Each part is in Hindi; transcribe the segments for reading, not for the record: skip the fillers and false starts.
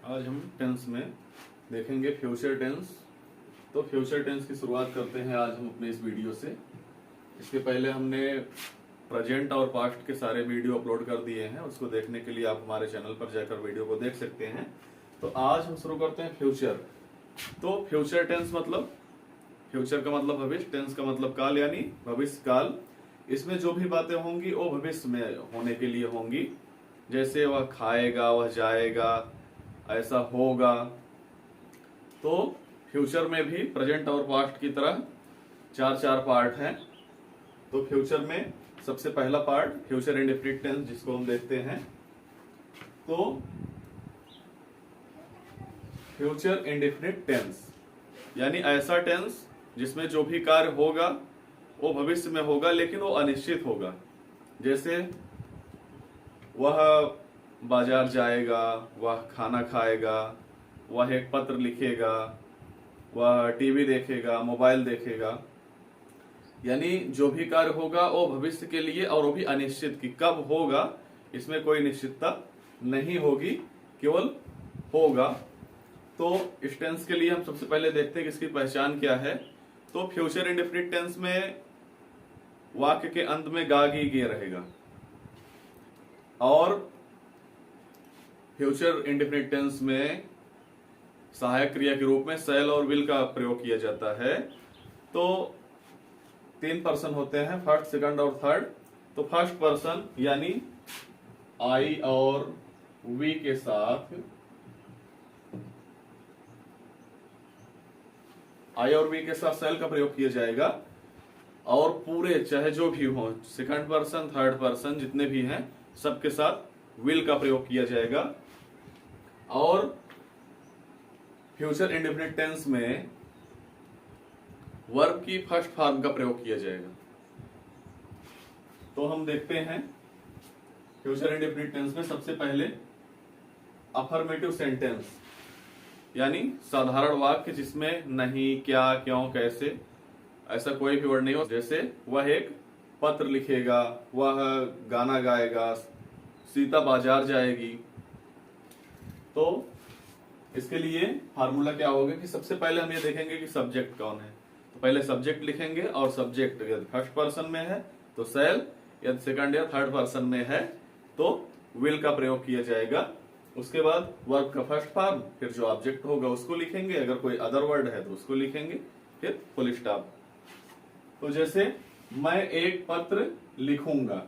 आज हम टेंस में देखेंगे फ्यूचर टेंस। तो फ्यूचर टेंस की शुरुआत करते हैं आज हम अपने इस वीडियो से। इसके पहले हमने प्रेजेंट और पास्ट के सारे वीडियो अपलोड कर दिए हैं, उसको देखने के लिए आप हमारे चैनल पर जाकर वीडियो को देख सकते हैं। तो आज हम शुरू करते हैं फ्यूचर। तो फ्यूचर टेंस मतलब, फ्यूचर का मतलब भविष्य, टेंस का मतलब काल यानी भविष्य काल। इसमें जो भी बातें होंगी वो भविष्य में होने के लिए होंगी, जैसे वह खाएगा, वह जाएगा, ऐसा होगा। तो फ्यूचर में भी प्रेजेंट और पास्ट की तरह चार चार पार्ट हैं। तो फ्यूचर में सबसे पहला पार्ट फ्यूचर इंडेफिनिट टेंस, जिसको हम देखते हैं। तो फ्यूचर इंडेफिनिट टेंस यानी ऐसा टेंस जिसमें जो भी कार्य होगा वो भविष्य में होगा, लेकिन वो अनिश्चित होगा। जैसे वह बाजार जाएगा, वह खाना खाएगा, वह एक पत्र लिखेगा, वह टीवी देखेगा, मोबाइल देखेगा। यानी जो भी कार्य होगा वो भविष्य के लिए, और वो भी अनिश्चित कि कब होगा, इसमें कोई निश्चितता नहीं होगी, केवल होगा। तो इस टेंस के लिए हम सबसे पहले देखते हैं कि इसकी पहचान क्या है। तो फ्यूचर इंडेफिनिट टेंस में वाक्य के अंत में गा गी गे रहेगा, और फ्यूचर इंडेफिनिट टेंस में सहायक क्रिया के रूप में शैल और विल का प्रयोग किया जाता है। तो 3 पर्सन होते हैं, फर्स्ट, सेकंड और थर्ड। तो फर्स्ट पर्सन यानी आई और वी के साथ, आई और वी के साथ शैल का प्रयोग किया जाएगा, और पूरे चाहे जो भी हो, सेकंड पर्सन, थर्ड पर्सन जितने भी हैं, सबके साथ विल का प्रयोग किया जाएगा। और फ्यूचर इंडेफिनिट टेंस में वर्ब की फर्स्ट फॉर्म का प्रयोग किया जाएगा। तो हम देखते हैं फ्यूचर इंडेफिनिट टेंस में सबसे पहले अफर्मेटिव सेंटेंस यानी साधारण वाक्य जिसमें नहीं, क्या, क्यों, कैसे ऐसा कोई भी वर्ड नहीं हो। जैसे वह एक पत्र लिखेगा, वह गाना गाएगा, सीता बाजार जाएगी। तो इसके लिए फार्मूला क्या होगा कि सबसे पहले हम ये देखेंगे कि सब्जेक्ट कौन है। तो पहले सब्जेक्ट लिखेंगे, और सब्जेक्ट यदि फर्स्ट पर्सन में है तो शैल, यदि सेकंड या थर्ड पर्सन में है तो विल का प्रयोग किया जाएगा। उसके बाद वर्ब का फर्स्ट फॉर्म, फिर जो ऑब्जेक्ट होगा उसको लिखेंगे, अगर कोई अदर वर्ड है तो उसको लिखेंगे, फिर फुल स्टॉप। तो जैसे मैं एक पत्र लिखूंगा,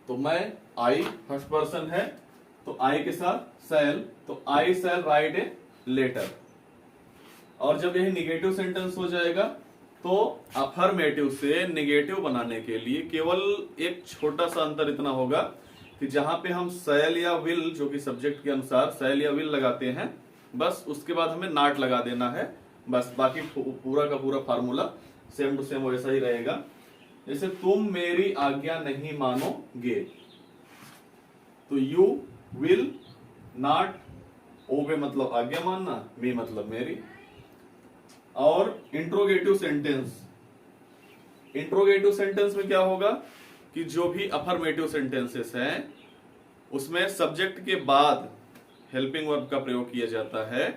तो मैं आई फर्स्ट पर्सन है, तो आई के साथ शैल, तो आई शैल राइट ए लेटर। और जब यही निगेटिव सेंटेंस हो जाएगा तो अफर्मेटिव से निगेटिव बनाने के लिए केवल एक छोटा सा अंतर इतना होगा कि जहां पे हम शैल या विल, जो कि सब्जेक्ट के अनुसार शैल या विल लगाते हैं, बस उसके बाद हमें नॉट लगा देना है, बस। बाकी पूरा का पूरा फार्मूला सेम टू सेम वैसा ही रहेगा। जैसे तुम मेरी आज्ञा नहीं मानोगे, तो यू विल नॉट ओबे मतलब आज्ञा मानना, मी मतलब मेरी। और इंट्रोगेटिव सेंटेंस, इंट्रोगेटिव सेंटेंस में क्या होगा कि जो भी अफर्मेटिव सेंटेंसेस हैं उसमें सब्जेक्ट के बाद हेल्पिंग वर्ब का प्रयोग किया जाता है।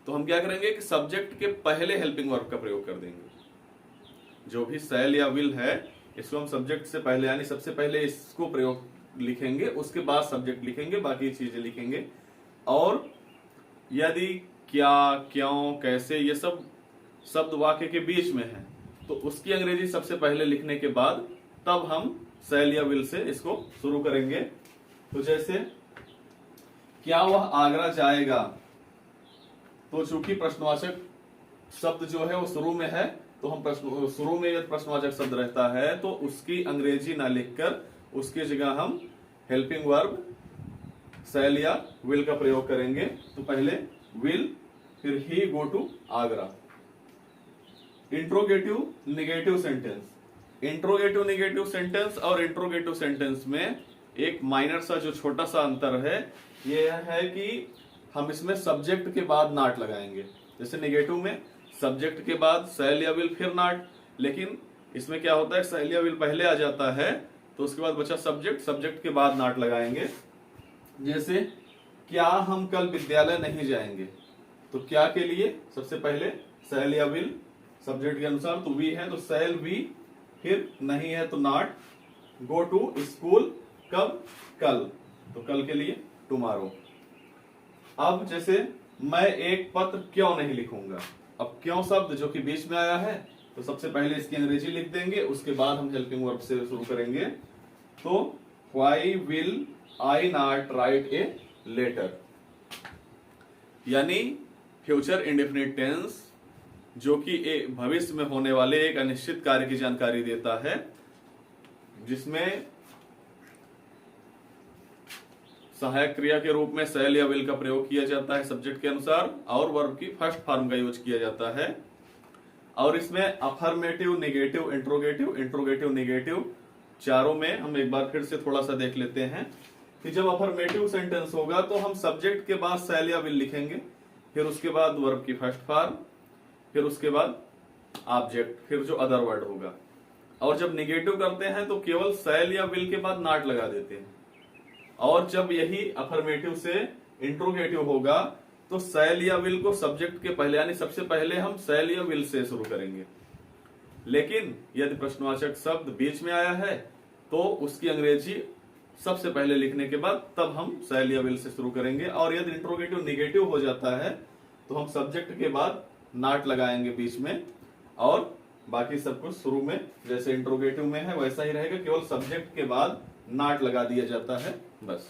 तो हम क्या करेंगे कि सब्जेक्ट के पहले हेल्पिंग वर्ब का प्रयोग कर देंगे। जो भी शैल या विल है इसको हम सब्जेक्ट से पहले, यानी सबसे पहले इसको प्रयोग लिखेंगे, उसके बाद सब्जेक्ट लिखेंगे, बाकी चीजें लिखेंगे। और यदि क्या, क्यों, कैसे ये सब शब्द वाक्य के बीच में है तो उसकी अंग्रेजी सबसे पहले लिखने के बाद तब हम शैल या विल से इसको शुरू करेंगे। तो जैसे क्या वह आगरा जाएगा, तो चूंकि प्रश्नवाचक शब्द जो है वो शुरू में है, तो हम शुरू में यदि प्रश्नवाचक शब्द रहता है तो उसकी अंग्रेजी ना लिखकर उसकी जगह हम हेल्पिंग वर्ब शैल या विल का प्रयोग करेंगे। तो पहले विल, फिर he go to Agra. Interrogative negative sentence, interrogative negative sentence और इंट्रोगेटिव सेंटेंस में एक माइनर सा जो छोटा सा अंतर है, यह है कि हम इसमें सब्जेक्ट के बाद नॉट लगाएंगे। जैसे निगेटिव में सब्जेक्ट के बाद शैल या विल फिर नॉट, लेकिन इसमें क्या होता है शैल या विल पहले आ जाता है, तो उसके बाद बचा सब्जेक्ट, सब्जेक्ट के बाद नॉट लगाएंगे। जैसे क्या हम कल विद्यालय नहीं जाएंगे, तो क्या के लिए सबसे पहले शैल या विल, सब्जेक्ट के अनुसार तो वी है तो शैल वी, फिर नहीं है तो नॉट, गो टू स्कूल कब, कल, तो कल के लिए टुमारो। अब जैसे मैं एक पत्र क्यों नहीं लिखूंगा, अब क्यों शब्द जो कि बीच में आया है तो सबसे पहले इसकी अंग्रेजी लिख देंगे, उसके बाद हम हेल्पिंग वर्ब से शुरू करेंगे। तो why will I not write a letter, यानी फ्यूचर इंडेफिनिट टेंस जो कि एक भविष्य में होने वाले एक अनिश्चित कार्य की जानकारी देता है, जिसमें सहायक क्रिया के रूप में शैल या विल का प्रयोग किया जाता है सब्जेक्ट के अनुसार, और वर्ब की फर्स्ट फॉर्म का यूज किया जाता है। और इसमें affirmative, negative, interrogative, interrogative, negative, चारों में हम एक बार फिर से थोड़ा सा देख लेते हैं कि जब अफर्मेटिव सेंटेंस होगा तो हम सब्जेक्ट के बाद शैल या विल लिखेंगे, फिर उसके बाद वर्ब की फर्स्ट फॉर्म, फिर उसके बाद ऑब्जेक्ट, फिर जो अदर वर्ड होगा। और जब निगेटिव करते हैं तो केवल शैल या विल के बाद नॉट लगा देते हैं। और जब यही अफर्मेटिव से इंट्रोगेटिव होगा तो शैल या विल को सब्जेक्ट के पहले, यानी सबसे पहले हम शैल या विल से शुरू करेंगे। लेकिन यदि प्रश्नवाचक शब्द बीच में आया है तो उसकी अंग्रेजी सबसे पहले लिखने के बाद तब हम शैल या विल से शुरू करेंगे। और यदि इंट्रोगेटिव निगेटिव हो जाता है तो हम सब्जेक्ट के बाद नॉट लगाएंगे बीच में, और बाकी सब कुछ शुरू में जैसे इंट्रोगेटिव में है वैसा ही रहेगा, केवल सब्जेक्ट के बाद नॉट लगा दिया जाता है बस।